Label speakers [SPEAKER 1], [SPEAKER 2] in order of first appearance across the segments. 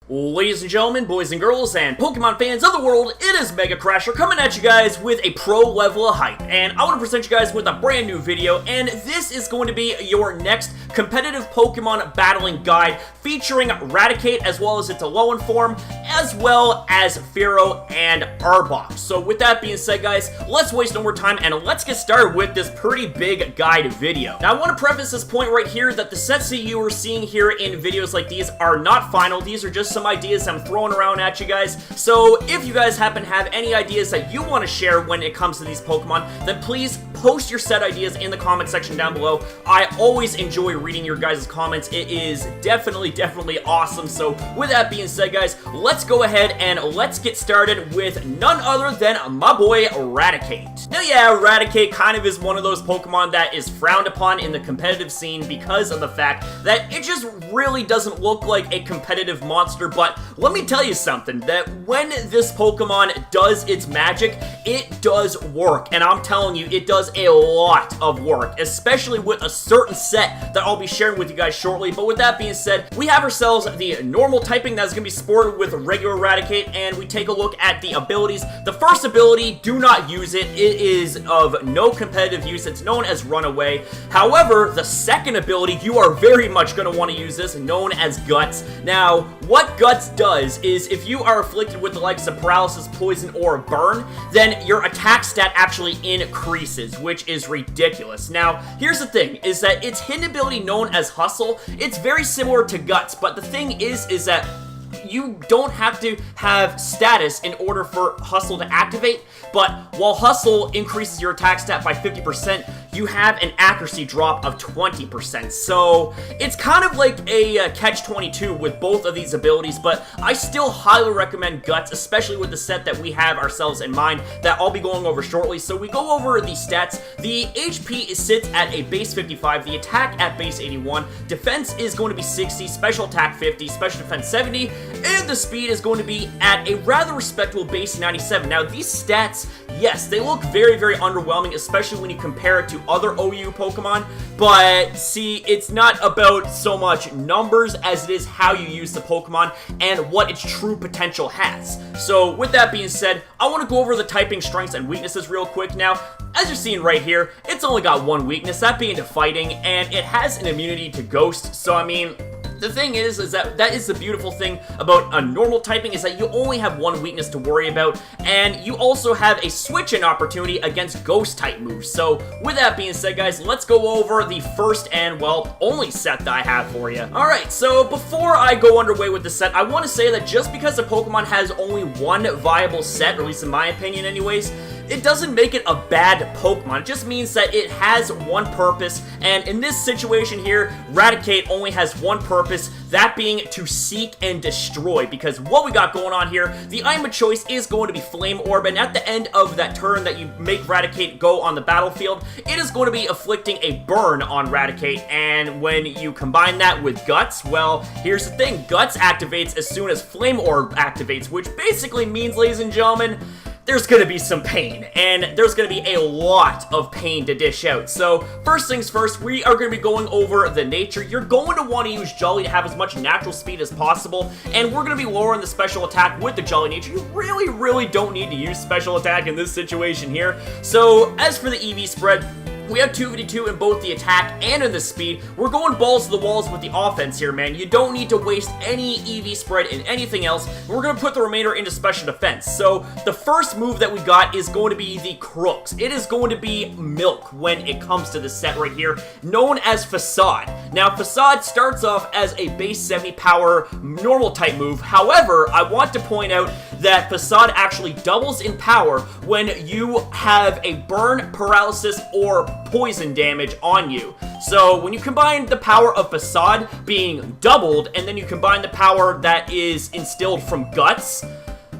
[SPEAKER 1] Ladies and gentlemen, boys and girls, and Pokemon fans of the world, it is MegaCrasher coming at you guys with a pro level of hype. And I want to present you guys with a brand new video, and this is going to be your next competitive Pokemon battling guide featuring Raticate as well as its Alolan form, as well as Fearow and Arbok. So with that being said, guys, let's waste no more time and let's get started with this pretty big guide video. Now I want to preface this point right here that the sets that you are seeing here in videos like these are not final. These are just some ideas I'm throwing around at you guys. So if you guys happen to have any ideas that you want to share when it comes to these Pokemon, then please post your set ideas in the comment section down below. I always enjoy reading your guys' comments. It is definitely awesome. So with that being said, guys, let's go ahead and let's get started with none other than my boy Raticate. Now yeah, Raticate kind of is one of those Pokemon that is frowned upon in the competitive scene because of the fact that it just really doesn't look like a competitive monster. But let me tell you something, that when this Pokemon does its magic, it does work. And I'm telling you, it does a lot of work, especially with a certain set that I'll be sharing with you guys shortly. But with that being said, we have ourselves the normal typing that's going to be sported with regular Raticate, and we take a look at the abilities. The first ability, do not use it. It is of no competitive use. It's known as Runaway. However, the second ability, you are very much going to want to use this, known as Guts. Now, what Guts does is if you are afflicted with the likes of Paralysis, Poison, or Burn, then your attack stat actually increases, which is ridiculous. Now, here's the thing, is that its hidden ability known as Hustle, it's very similar to Guts, but the thing is that you don't have to have status in order for Hustle to activate, but while Hustle increases your attack stat by 50%, you have an accuracy drop of 20%. So it's kind of like a catch-22 with both of these abilities, but I still highly recommend Guts, especially with the set that we have ourselves in mind that I'll be going over shortly. So we go over the stats. The HP sits at a base 55, the attack at base 81, defense is going to be 60, special attack 50, special defense 70, and the speed is going to be at a rather respectable base 97. Now these stats, yes, they look very underwhelming, especially when you compare it to other OU Pokemon, but see, it's not about so much numbers as it is how you use the Pokemon and what its true potential has. So with that being said, I want to go over the typing strengths and weaknesses real quick. Now, as you're seeing right here, it's only got one weakness, that being to fighting, and it has an immunity to Ghost. So I mean, the thing is that is the beautiful thing about a normal typing, is that you only have one weakness to worry about, and you also have a switch-in opportunity against Ghost type moves. So with that being said, guys, let's go over the first and, well, only set that I have for you. Alright, so before I go underway with the set, I want to say that just because a Pokemon has only one viable set, or at least in my opinion anyways, it doesn't make it a bad Pokemon. It just means that it has one purpose, and in this situation here, Raticate only has one purpose, that being to seek and destroy, because what we got going on here, the item of choice is going to be Flame Orb, and at the end of that turn that you make Raticate go on the battlefield, it is going to be afflicting a burn on Raticate, and when you combine that with Guts, well, here's the thing, Guts activates as soon as Flame Orb activates, which basically means, ladies and gentlemen, there's gonna be some pain, and there's gonna be a lot of pain to dish out. So, first things first, we are gonna be going over the nature. You're going to want to use Jolly to have as much natural speed as possible, and we're gonna be lowering the special attack with the Jolly nature. You really don't need to use special attack in this situation here. So, as for the EV spread, we have 252 in both the attack and in the speed. We're going balls to the walls with the offense here, man. You don't need to waste any EV spread in anything else. We're going to put the remainder into special defense. So the first move that we got is going to be the Crooks. It is going to be Milk when it comes to the set right here, known as Facade. Now, Facade starts off as a base 70 power normal type move. However, I want to point out that Facade actually doubles in power when you have a burn, paralysis, or poison damage on you. So when you combine the power of Facade being doubled, and then you combine the power that is instilled from Guts,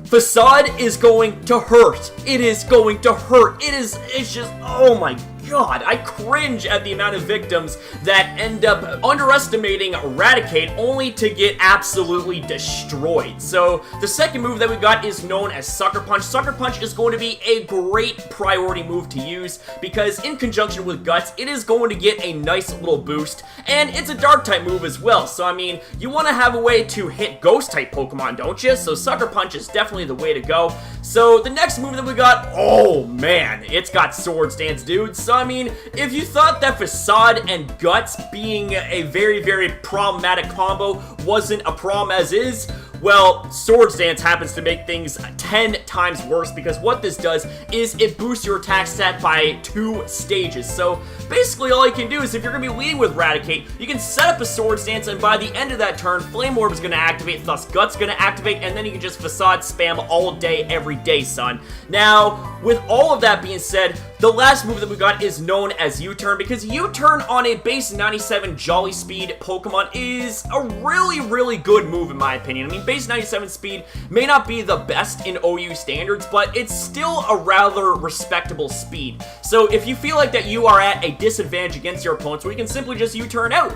[SPEAKER 1] Facade is going to hurt. It is going to hurt. It's just, oh my God, I cringe at the amount of victims that end up underestimating Raticate only to get absolutely destroyed. So the second move that we got is known as Sucker Punch. Sucker Punch is going to be a great priority move to use because in conjunction with Guts, it is going to get a nice little boost, and it's a Dark type move as well. So I mean, you want to have a way to hit Ghost type Pokemon, don't you? So Sucker Punch is definitely the way to go. So the next move that we got, oh man, it's got Swords Dance, dude. So I mean, if you thought that Facade and Guts being a very, very problematic combo wasn't a problem as is, well, Swords Dance happens to make things 10 times worse because what this does is it boosts your attack stat by 2 stages. So basically all you can do is if you're going to be leading with Raticate, you can set up a Swords Dance, and by the end of that turn, Flame Orb is going to activate, thus Guts going to activate, and then you can just Facade spam all day, every day, son. Now, with all of that being said, the last move that we got is known as U-Turn, because U-Turn on a base 97 Jolly Speed Pokemon is a really, really good move in my opinion. I mean, base 97 speed may not be the best in OU standards, but it's still a rather respectable speed. So if you feel like that you are at a disadvantage against your opponents, we can simply just U-Turn out.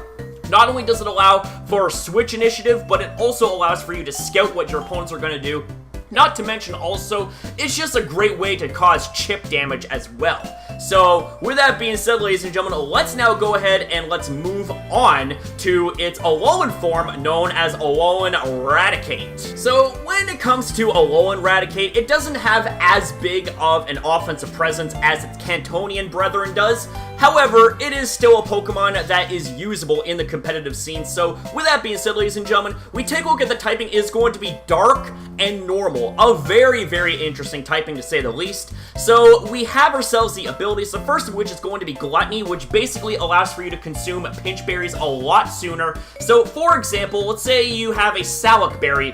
[SPEAKER 1] Not only does it allow for switch initiative, but it also allows for you to scout what your opponents are going to do. Not to mention also, it's just a great way to cause chip damage as well. So, with that being said, ladies and gentlemen, let's now go ahead and let's move on to its Alolan form known as Alolan Raticate. So, when it comes to Alolan Raticate, it doesn't have as big of an offensive presence as its Cantonian brethren does. However, it is still a Pokemon that is usable in the competitive scene. So, with that being said, ladies and gentlemen, we take a look at the typing is going to be Dark and Normal. A very, very interesting typing to say the least. So, we have ourselves the abilities, the first of which is going to be Gluttony, which basically allows for you to consume pinch berries a lot sooner. So, for example, let's say you have a Salac Berry,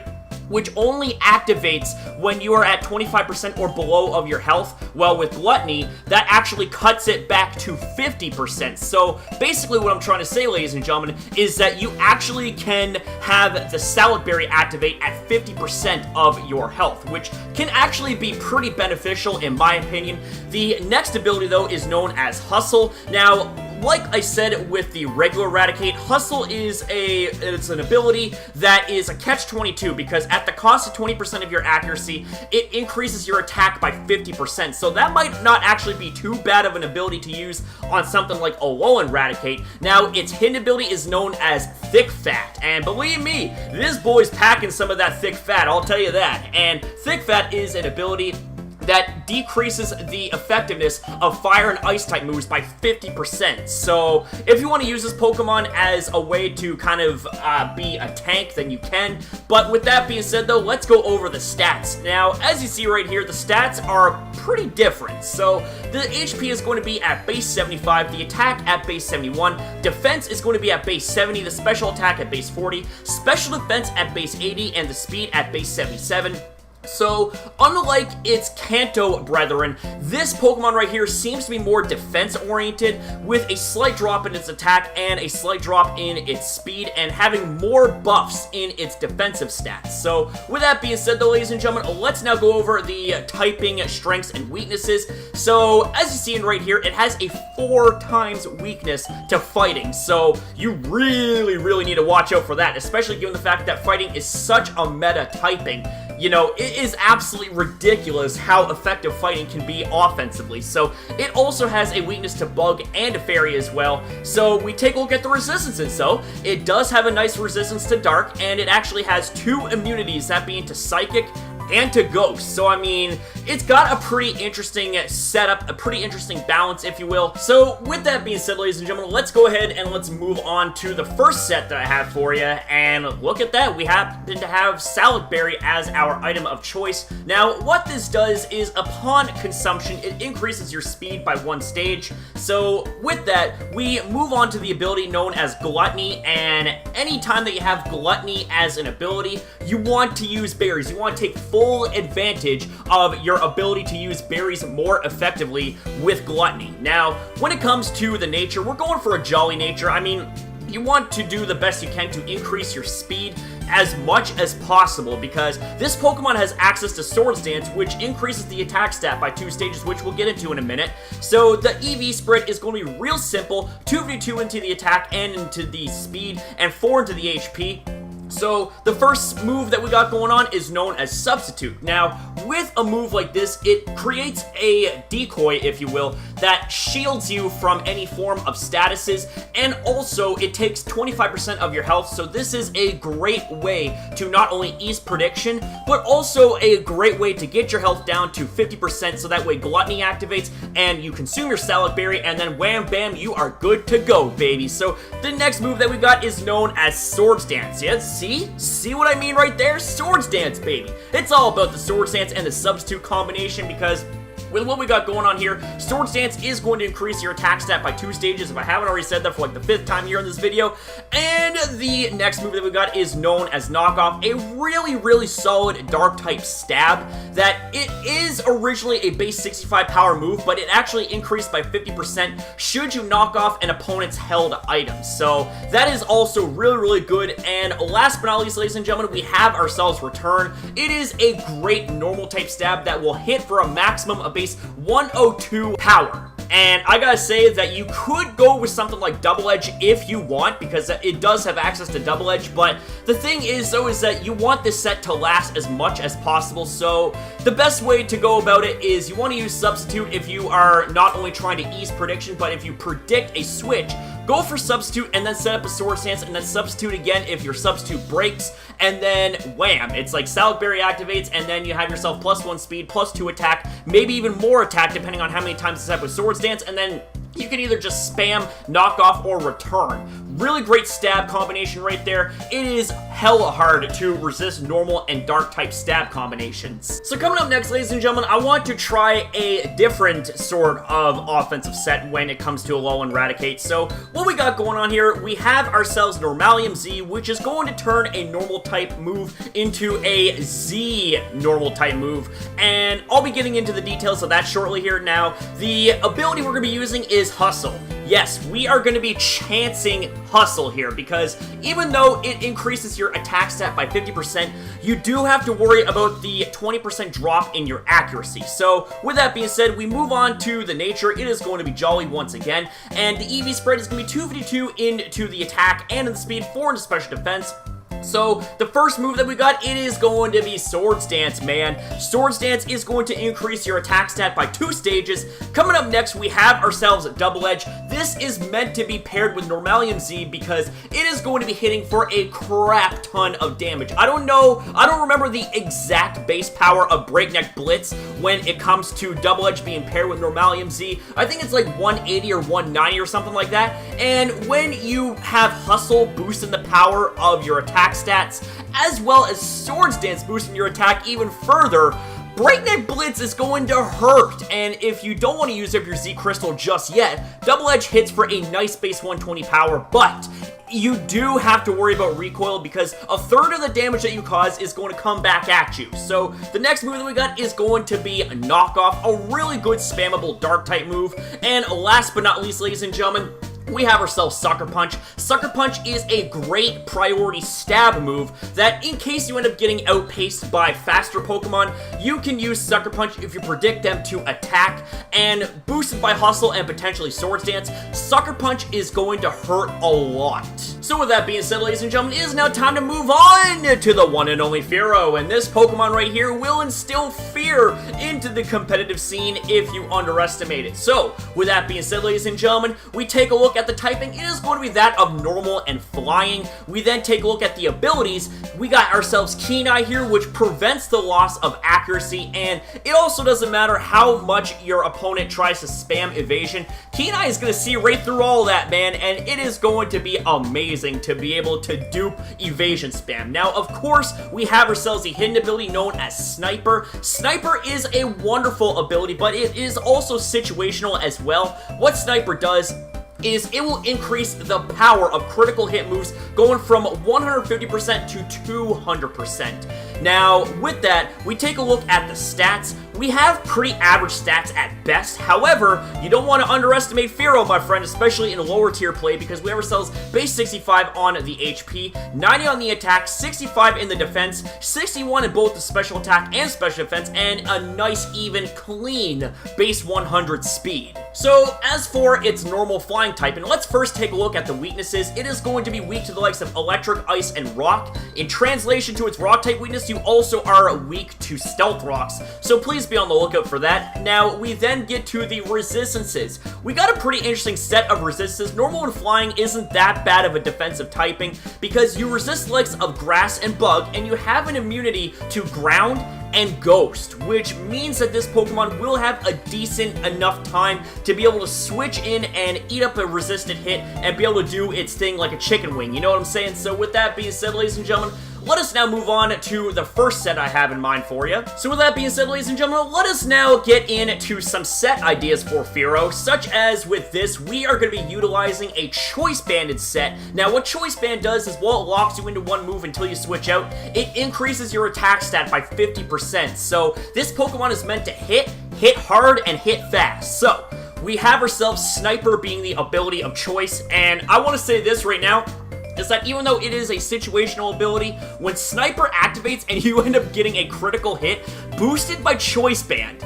[SPEAKER 1] which only activates when you are at 25% or below of your health. Well, with Gluttony, that actually cuts it back to 50%. So basically what I'm trying to say, ladies and gentlemen, is that you actually can have the Salac Berry activate at 50% of your health, which can actually be pretty beneficial in my opinion. The next ability, though, is known as Hustle. Now, like I said with the regular Raticate, Hustle is it's an ability that is a catch-22 because at the cost of 20% of your accuracy, it increases your attack by 50%. So that might not actually be too bad of an ability to use on something like Alolan Raticate. Now, its hidden ability is known as Thick Fat, and believe me, this boy's packing some of that thick fat, I'll tell you that. And Thick Fat is an ability that decreases the effectiveness of fire and ice type moves by 50%. So if you want to use this Pokemon as a way to kind of be a tank, then you can. But with that being said though, let's go over the stats. Now, as you see right here, the stats are pretty different. So the HP is going to be at base 75, the attack at base 71, defense is going to be at base 70, the special attack at base 40, special defense at base 80, and the speed at base 77. So, unlike its Kanto brethren, this Pokemon right here seems to be more defense-oriented, with a slight drop in its attack and a slight drop in its speed, and having more buffs in its defensive stats. So, with that being said though, ladies and gentlemen, let's now go over the typing strengths and weaknesses. So, as you see in right here, it has a 4 times weakness to fighting, so you really, really need to watch out for that, especially given the fact that fighting is such a meta typing. You know, it is absolutely ridiculous how effective fighting can be offensively. So, it also has a weakness to Bug and to Fairy as well. So, we take a look at the resistances, though. It does have a nice resistance to Dark, and it actually has 2 immunities, that being to Psychic and to Ghost. So, I mean, it's got a pretty interesting setup, a pretty interesting balance, if you will. So, with that being said, ladies and gentlemen, let's go ahead and let's move on to the first set that I have for you. And look at that, we happen to have Salac Berry as our item of choice. Now, what this does is, upon consumption, it increases your speed by 1 stage. So, with that, we move on to the ability known as Gluttony, and anytime that you have Gluttony as an ability, you want to use berries. You want to take full advantage of your ability to use berries more effectively with Gluttony. Now, when it comes to the nature, we're going for a Jolly nature. I mean, you want to do the best you can to increase your speed as much as possible, because this Pokemon has access to Swords Dance, which increases the attack stat by 2 stages, which we'll get into in a minute. So the EV spread is going to be real simple: 2v2 into the attack and into the speed, and 4 into the HP. So the first move that we got going on is known as Substitute. Now, with a move like this, it creates a decoy, if you will, that shields you from any form of statuses, and also it takes 25% of your health, so this is a great way to not only ease prediction, but also a great way to get your health down to 50%, so that way Gluttony activates, and you consume your Salad Berry, and then wham bam, you are good to go, baby. So the next move that we got is known as Swords Dance. Yes, see what I mean right there? Swords Dance, baby. It's all about the Swords Dance and the Substitute combination, because with what we got going on here, Swords Dance is going to increase your attack stat by 2 stages, if I haven't already said that for like the 5th time here in this video. And the next move that we got is known as Knockoff, a really solid Dark-type stab that it is originally a base 65 power move, but it actually increased by 50% should you knock off an opponent's held items. So that is also really good. And last but not least, ladies and gentlemen, we have ourselves Return. It is a great normal-type stab that will hit for a maximum of base 102 power. And I gotta say that you could go with something like Double Edge if you want, because it does have access to Double Edge, but the thing is, though, is that you want this set to last as much as possible, so the best way to go about it is you want to use Substitute if you are not only trying to ease prediction, but if you predict a switch, go for Substitute and then set up a Swords Dance, and then Substitute again if your Substitute breaks, and then wham, it's like Salad Berry activates, and then you have yourself +1 speed, +2 attack, maybe even more attack depending on how many times it's up with Swords Dance, and then you can either just spam, knock off, or return. Really great stab combination right there. It is hella hard to resist normal and dark type stab combinations. So coming up next, ladies and gentlemen, I want to try a different sort of offensive set when it comes to Alolan Raticate. So what we got going on here, we have ourselves Normalium Z, which is going to turn a normal type move into a Z normal type move, and I'll be getting into the details of that shortly here. Now, the ability we're going to be using is Hustle. Yes, we are going to be chancing Hustle here, because even though it increases your attack stat by 50%, you do have to worry about the 20% drop in your accuracy. So with that being said, we move on to the nature. It is going to be Jolly once again, and the EV spread is going to be 252 into the attack and in the speed, 4 into special defense. So, the first move that we got, it is going to be Swords Dance, man. Swords Dance is going to increase your attack stat by 2 stages. Coming up next, we have ourselves Double Edge. This is meant to be paired with Normalium Z because it is going to be hitting for a crap ton of damage. I don't remember the exact base power of Breakneck Blitz when it comes to Double Edge being paired with Normalium Z. I think it's like 180 or 190 or something like that. And when you have Hustle boosting the power of your attack stats, as well as Swords Dance boosting your attack even further, Breakneck Blitz is going to hurt, and if you don't want to use up your Z Crystal just yet, Double Edge hits for a nice base 120 power, but you do have to worry about recoil because a third of the damage that you cause is going to come back at you. So the next move that we got is going to be Knockoff, a really good spammable dark type move, and last but not least, ladies and gentlemen, we have ourselves Sucker Punch. Sucker Punch is a great priority stab move that in case you end up getting outpaced by faster Pokemon, you can use Sucker Punch if you predict them to attack, and boosted by Hustle and potentially Swords Dance, Sucker Punch is going to hurt a lot. So with that being said, ladies and gentlemen, it is now time to move on to the one and only Fearow, and this Pokemon right here will instill fear into the competitive scene if you underestimate it. So with that being said, ladies and gentlemen, we take a look at the typing. It is going to be that of normal and flying. We then take a look at the abilities. We got ourselves Keen Eye here, which prevents the loss of accuracy, and it also doesn't matter how much your opponent tries to spam evasion. Keen Eye is going to see right through all that, man, and it is going to be amazing to be able to dupe evasion spam. Now, of course, we have ourselves a hidden ability known as Sniper. Sniper is a wonderful ability, but it is also situational as well. What Sniper does is it will increase the power of critical hit moves going from 150% to 200%. Now, with that, we take a look at the stats. we have pretty average stats at best. However, you don't want to underestimate Fearow, my friend, especially in lower tier play, because we have ourselves base 65 on the HP, 90 on the attack, 65 in the defense, 61 in both the special attack and special defense, and a nice, even, clean base 100 speed. So, as for its normal flying type, and let's first take a look at the weaknesses. It is going to be weak to the likes of electric, ice, and rock. In translation to its rock type weakness, you also are weak to stealth rocks, so please be on the lookout for that. Now, we then get to the resistances. We got a pretty interesting set of resistances. Normal and flying isn't that bad of a defensive typing, because you resist the likes of grass and bug, and you have an immunity to ground and ghost, which means that this Pokemon will have a decent enough time to be able to switch in and eat up a resisted hit and be able to do its thing like a chicken wing, you know what I'm saying? So with that being said, ladies and gentlemen, let us now move on to the first set I have in mind for you. So with that being said, ladies and gentlemen, let us now get into some set ideas for Fearow, such as with this, we are going to be utilizing a Choice Banded set. Now, what Choice Band does is, while it locks you into one move until you switch out, it increases your attack stat by 50%. So this Pokemon is meant to hit hard, and hit fast. So we have ourselves Sniper being the ability of choice, and I want to say this right now, is that even though it is a situational ability, when Sniper activates and you end up getting a critical hit boosted by Choice Band,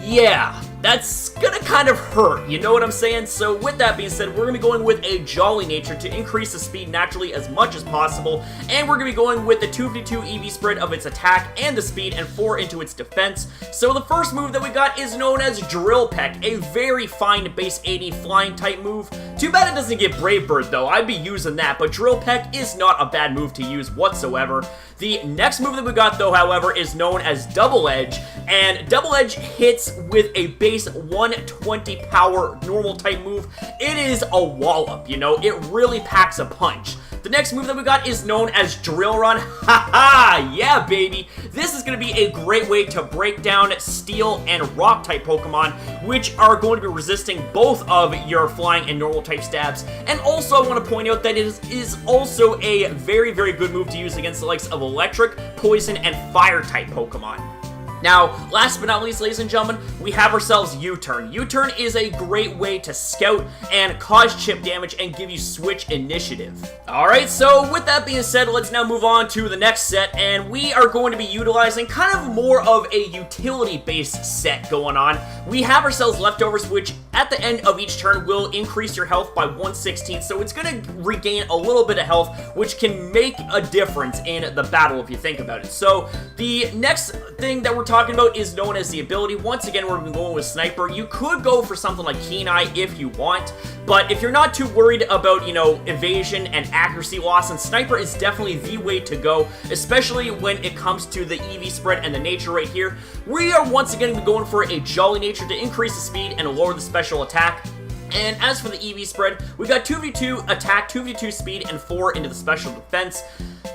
[SPEAKER 1] yeah, that's gonna kind of hurt, you know what I'm saying? So with that being said, we're gonna be going with a Jolly Nature to increase the speed naturally as much as possible, and we're gonna be going with the 252 EV spread of its attack and the speed, and 4 into its defense. So the first move that we got is known as Drill Peck, a very fine base 80 flying type move. Too bad it doesn't get Brave Bird though, I'd be using that, but Drill Peck is not a bad move to use whatsoever. The next move that we got though, however, is known as Double Edge, and Double Edge hits with a base 120 power normal type move. It is a wallop, you know, it really packs a punch. The next move that we got is known as Drill Run. Haha, yeah baby! This is going to be a great way to break down Steel and Rock type Pokemon, which are going to be resisting both of your flying and normal type stabs. And also I want to point out that it is also a very, very good move to use against the likes of Electric, Poison, and Fire type Pokemon. Now, last but not least, ladies and gentlemen, we have ourselves U-Turn. U-Turn is a great way to scout and cause chip damage and give you switch initiative. Alright, so with that being said, let's now move on to the next set, and we are going to be utilizing kind of more of a utility-based set going on. We have ourselves Leftovers, which at the end of each turn will increase your health by 1/16, so it's going to regain a little bit of health, which can make a difference in the battle if you think about it. So, the next thing that we're talking about is known as the ability. Once again, we're going with Sniper. You could go for something like Keen Eye if you want, but if you're not too worried about, you know, evasion and accuracy loss, then Sniper is definitely the way to go, especially when it comes to the EV spread and the nature right here. We are once again going for a Jolly Nature to increase the speed and lower the special attack. And as for the EV spread, we got 2v2 attack, 2v2 speed, and 4 into the special defense.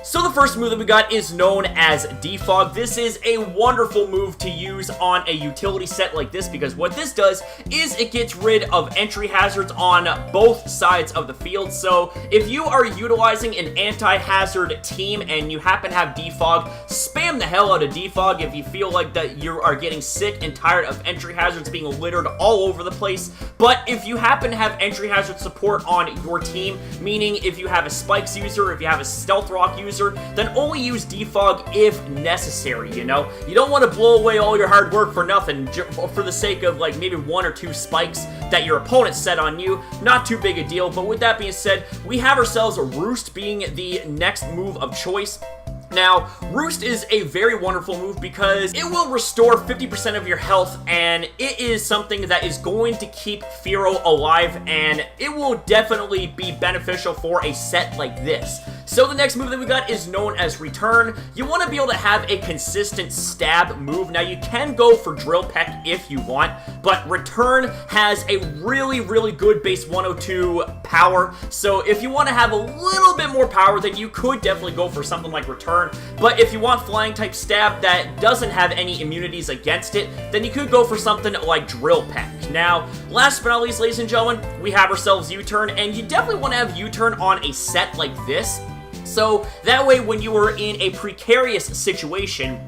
[SPEAKER 1] So the first move that we got is known as Defog. This is a wonderful move to use on a utility set like this, because what this does is it gets rid of entry hazards on both sides of the field. So if you are utilizing an anti-hazard team and you happen to have Defog, spam the hell out of Defog if you feel like that you are getting sick and tired of entry hazards being littered all over the place. But if you happen to have entry hazard support on your team, meaning if you have a Spikes user, if you have a Stealth Rock user, then only use Defog if necessary, you know? You don't want to blow away all your hard work for nothing, for the sake of like maybe 1 or 2 spikes that your opponent set on you. Not too big a deal, but with that being said, we have ourselves Roost being the next move of choice. Now, Roost is a very wonderful move because it will restore 50% of your health, and it is something that is going to keep Fearow alive, and it will definitely be beneficial for a set like this. So the next move that we got is known as Return. You want to be able to have a consistent stab move. Now, you can go for Drill Peck if you want, but Return has a really, really good base 102 power. So if you want to have a little bit more power, then you could definitely go for something like Return. But if you want flying type stab that doesn't have any immunities against it, then you could go for something like Drill Peck. Now, last but not least, ladies and gentlemen, we have ourselves U-Turn, and you definitely want to have U-Turn on a set like this. So that way, when you are in a precarious situation,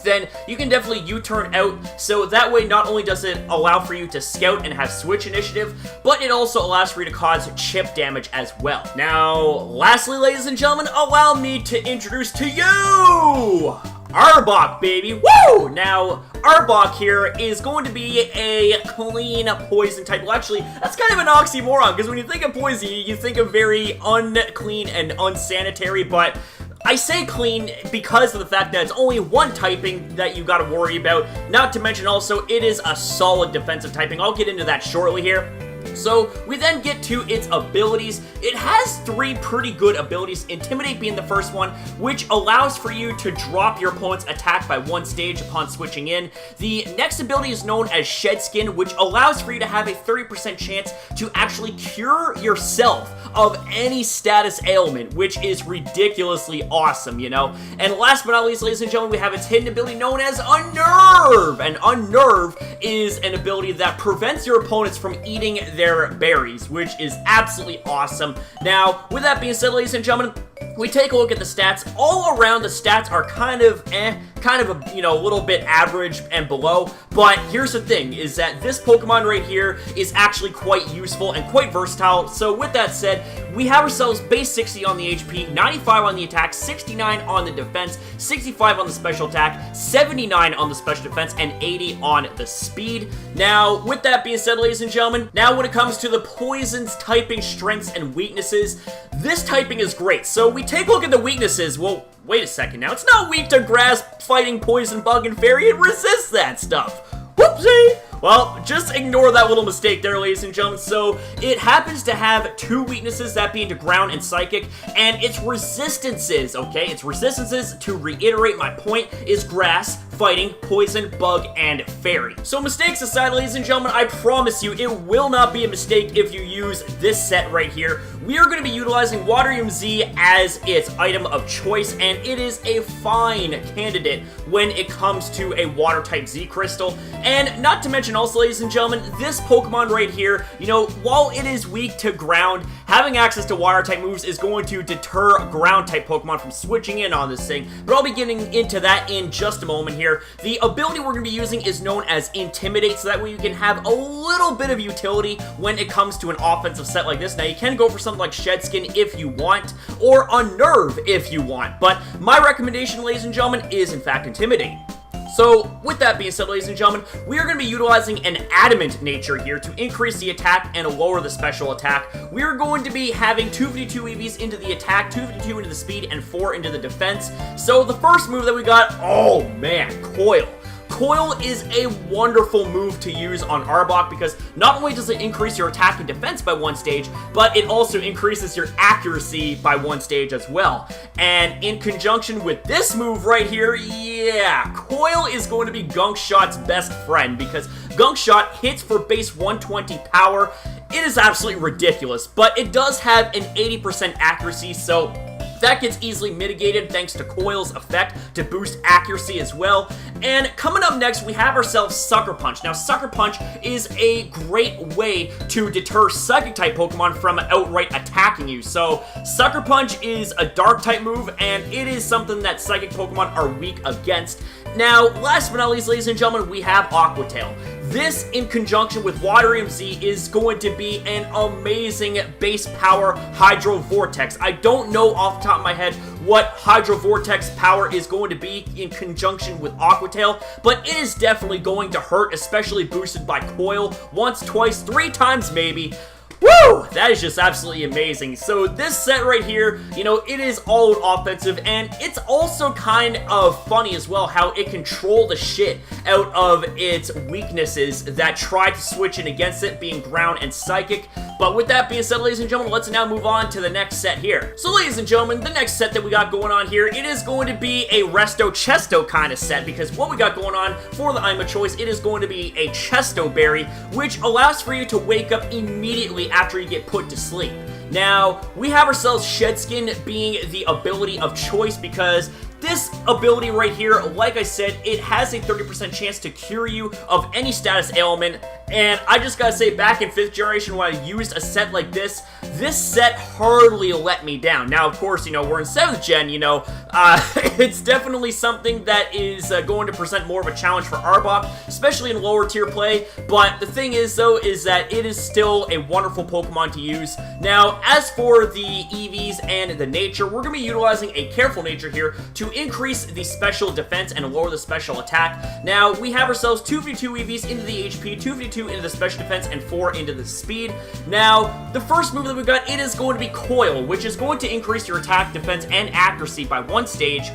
[SPEAKER 1] then you can definitely U-turn out, so that way not only does it allow for you to scout and have switch initiative, but it also allows for you to cause chip damage as well. Now, lastly, ladies and gentlemen, allow me to introduce to you Arbok, baby! Woo! Now, Arbok here is going to be a clean poison type. Well, actually, that's kind of an oxymoron, because when you think of poison, you think of very unclean and unsanitary, but I say clean because of the fact that it's only one typing that you gotta worry about, not to mention also, it is a solid defensive typing. I'll get into that shortly here. So, we then get to its abilities. It has three pretty good abilities, Intimidate being the first one, which allows for you to drop your opponent's attack by 1 stage upon switching in. The next ability is known as Shed Skin, which allows for you to have a 30% chance to actually cure yourself of any status ailment, which is ridiculously awesome, you know? And last but not least, ladies and gentlemen, we have its hidden ability known as Unnerve! And Unnerve is an ability that prevents your opponents from eating their berries, which is absolutely awesome. Now, with that being said, ladies and gentlemen, we take a look at the stats. All around, the stats are kind of a, you know, a little bit average and below, but here's the thing, is that this Pokemon right here is actually quite useful and quite versatile. So with that said, we have ourselves base 60 on the HP, 95 on the attack, 69 on the defense, 65 on the special attack, 79 on the special defense, and 80 on the speed. Now, with that being said, ladies and gentlemen, now when it comes to the poison's typing strengths and weaknesses, this typing is great. So we take a look at the weaknesses. Well, wait a second now. It's not weak to grass, fighting, poison, bug, and fairy. It resists that stuff. Whoopsie! Well, just ignore that little mistake there, ladies and gentlemen. So, it happens to have 2 weaknesses, that being to ground and psychic, and its resistances, okay? Its resistances, to reiterate my point, is grass, fighting, poison, bug, and fairy. So, mistakes aside, ladies and gentlemen, I promise you, it will not be a mistake if you use this set right here. We are going to be utilizing Waterium Z as its item of choice, and it is a fine candidate when it comes to a water-type Z crystal. And not to mention also, ladies and gentlemen, this Pokemon right here, you know, while it is weak to ground, having access to water-type moves is going to deter ground-type Pokemon from switching in on this thing, but I'll be getting into that in just a moment here. The ability we're going to be using is known as Intimidate, so that way you can have a little bit of utility when it comes to an offensive set like this. Now, you can go for something like Shed Skin if you want, or Unnerve if you want, but my recommendation, ladies and gentlemen, is in fact Intimidate. So, with that being said, ladies and gentlemen, we are going to be utilizing an Adamant nature here to increase the attack and lower the special attack. We are going to be having 252 EVs into the attack, 252 into the speed, and 4 into the defense. So, the first move that we got, oh man, Coil. Coil is a wonderful move to use on Arbok because not only does it increase your attack and defense by 1 stage, but it also increases your accuracy by 1 stage as well. And in conjunction with this move right here, yeah, Coil is going to be Gunk Shot's best friend because Gunk Shot hits for base 120 power. It is absolutely ridiculous, but it does have an 80% accuracy, so that gets easily mitigated thanks to Coil's effect to boost accuracy as well. And coming up next, we have ourselves Sucker Punch. Now, Sucker Punch is a great way to deter Psychic-type Pokemon from outright attacking you. So, Sucker Punch is a Dark-type move, and it is something that Psychic Pokemon are weak against. Now, last but not least, ladies and gentlemen, we have Aqua Tail. This, in conjunction with Waterium Z, is going to be an amazing base power Hydro Vortex. I don't know off the top of my head what Hydro Vortex power is going to be in conjunction with Aqua Tail, but it is definitely going to hurt, especially boosted by Coil. Once, twice, 3 times maybe. Woo! That is just absolutely amazing. So this set right here, you know, it is all offensive, and it's also kind of funny as well how it can troll the shit out of its weaknesses that try to switch in against it, being ground and psychic. But with that being said, ladies and gentlemen, let's now move on to the next set here. So ladies and gentlemen, the next set that we got going on here, it is going to be a Resto Chesto kind of set, because what we got going on for the item of choice, it is going to be a Chesto Berry, which allows for you to wake up immediately after you get put to sleep. Now, we have ourselves Shed Skin being the ability of choice because This ability right here, like I said, it has a 30% chance to cure you of any status ailment, and I just gotta say, back in 5th generation when I used a set like this set hardly let me down. Now, of course, you know, we're in 7th gen, you know, it's definitely something that is going to present more of a challenge for Arbok, especially in lower tier play, but the thing is, though, is that it is still a wonderful Pokemon to use. Now, as for the EVs and the nature, we're going to be utilizing a careful nature here to increase the special defense and lower the special attack. Now, we have ourselves 252 EVs into the HP, 252 into the special defense, and 4 into the speed. Now, the first move that we got, it is going to be Coil, which is going to increase your attack, defense, and accuracy by 1 stage.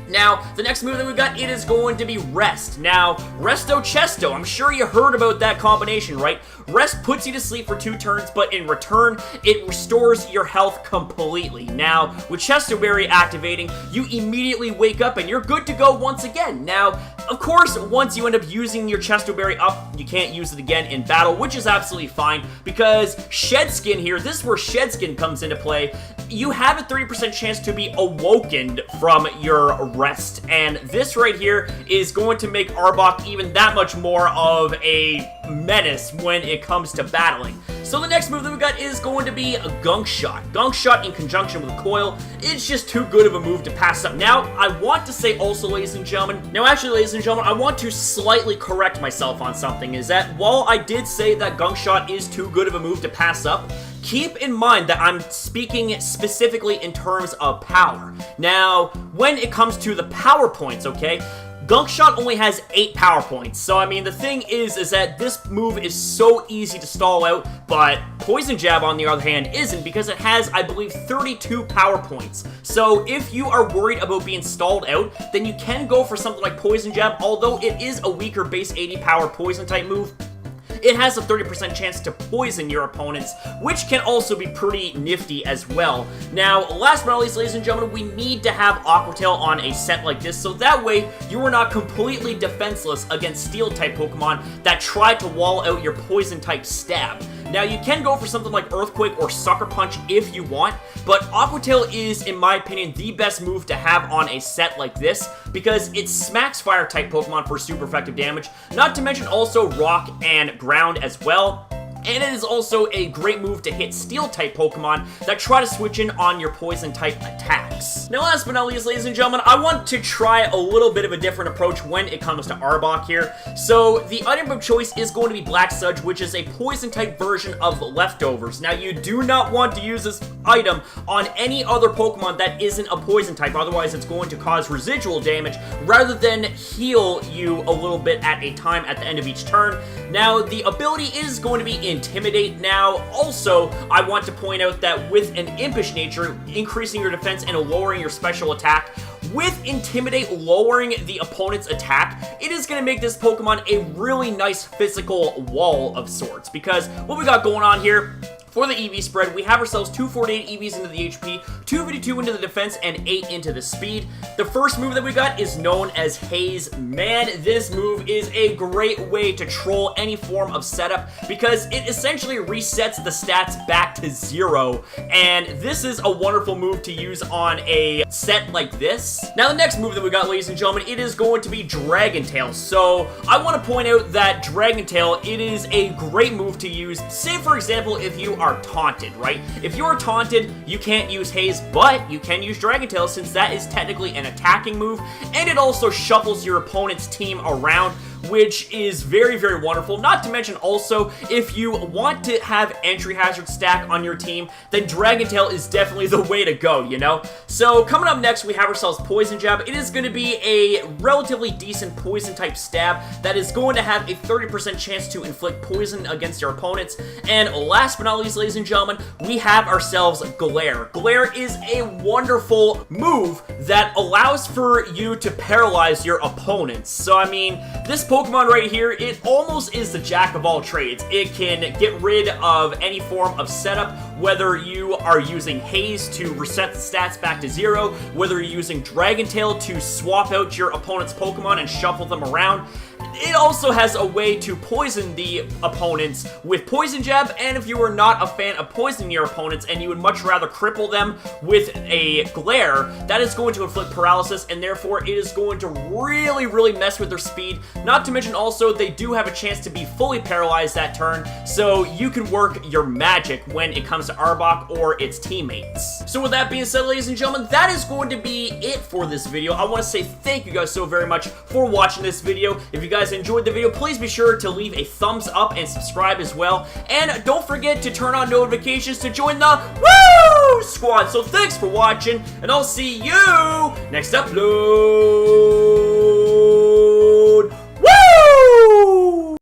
[SPEAKER 1] Now, the next move that we've got, it is going to be Rest. Now, Resto Chesto, I'm sure you heard about that combination, right? Rest puts you to sleep for 2 turns, but in return, it restores your health completely. Now, with Chesto Berry activating, you immediately wake up and you're good to go once again. Now, of course, once you end up using your Chesto Berry up, you can't use it again in battle, which is absolutely fine, because Shed Skin here, this is where Shed Skin comes into play. You have a 30% chance to be awoken from your rest, and this right here is going to make Arbok even that much more of a menace when it comes to battling. So the next move that we got is going to be a Gunk Shot. Gunk Shot in conjunction with Coil, it's just too good of a move to pass up. Now, I want to say also, ladies and gentlemen, I want to slightly correct myself on something, is that while I did say that Gunk Shot is too good of a move to pass up, keep in mind that I'm speaking specifically in terms of power. Now, when it comes to the power points, okay, Gunk Shot only has 8 power points, so I mean, the thing is that this move is so easy to stall out, but Poison Jab, on the other hand, isn't, because it has, I believe, 32 power points. So if you are worried about being stalled out, then you can go for something like Poison Jab, although it is a weaker base 80 power poison type move. It has a 30% chance to poison your opponents, which can also be pretty nifty as well. Now, last but not least, ladies and gentlemen, we need to have Aqua Tail on a set like this, so that way you are not completely defenseless against Steel-type Pokemon that try to wall out your Poison-type stab. Now, you can go for something like Earthquake or Sucker Punch if you want, but Aqua Tail is, in my opinion, the best move to have on a set like this, because it smacks Fire-type Pokemon for super effective damage, not to mention also Rock and Ground as well. And it is also a great move to hit Steel-type Pokemon that try to switch in on your Poison-type attacks. Now, last but not least, ladies and gentlemen, I want to try a little bit of a different approach when it comes to Arbok here. So, the item of choice is going to be Black Sludge, which is a Poison-type version of Leftovers. Now, you do not want to use this item on any other Pokemon that isn't a Poison-type, otherwise it's going to cause residual damage rather than heal you a little bit at a time at the end of each turn. Now, the ability is going to be Intimidate. Now, also, I want to point out that with an Impish nature, increasing your defense and lowering your special attack, with Intimidate lowering the opponent's attack, it is going to make this Pokemon a really nice physical wall of sorts, because what we got going on here, for the EV spread, we have ourselves 248 EVs into the HP, 252 into the defense, and 8 into the speed. The first move that we got is known as Haze. Man, this move is a great way to troll any form of setup, because it essentially resets the stats back to 0, and this is a wonderful move to use on a set like this. Now, the next move that we got, ladies and gentlemen, it is going to be Dragon Tail. So, I want to point out that Dragon Tail, it is a great move to use. Say, for example, if you are taunted, right? If you're taunted, you can't use Haze, but you can use Dragon Tail, since that is technically an attacking move, and it also shuffles your opponent's team around, which is very, very wonderful. Not to mention also, if you want to have entry hazard stack on your team, then Dragon Tail is definitely the way to go, you know? So, coming up next, we have ourselves Poison Jab. It is going to be a relatively decent poison-type stab that is going to have a 30% chance to inflict poison against your opponents. And last but not least, ladies and gentlemen, we have ourselves Glare. Glare is a wonderful move that allows for you to paralyze your opponents. So, I mean, this Pokemon right here, it almost is the jack of all trades. It can get rid of any form of setup whether you are using Haze to reset the stats back to 0, whether you're using Dragon Tail to swap out your opponent's Pokemon and shuffle them around. It also has a way to poison the opponents with Poison Jab, and if you are not a fan of poisoning your opponents and you would much rather cripple them with a Glare, that is going to inflict paralysis, and therefore it is going to really mess with their speed. Not to mention also, they do have a chance to be fully paralyzed that turn, so you can work your magic when it comes to Arbok or its teammates. So with that being said, ladies and gentlemen, that is going to be it for this video. I want to say thank you guys so very much for watching this video. If you guys enjoyed the video, please be sure to leave a thumbs up and subscribe as well. And don't forget to turn on notifications to join the Woo Squad. So thanks for watching, and I'll see you next upload.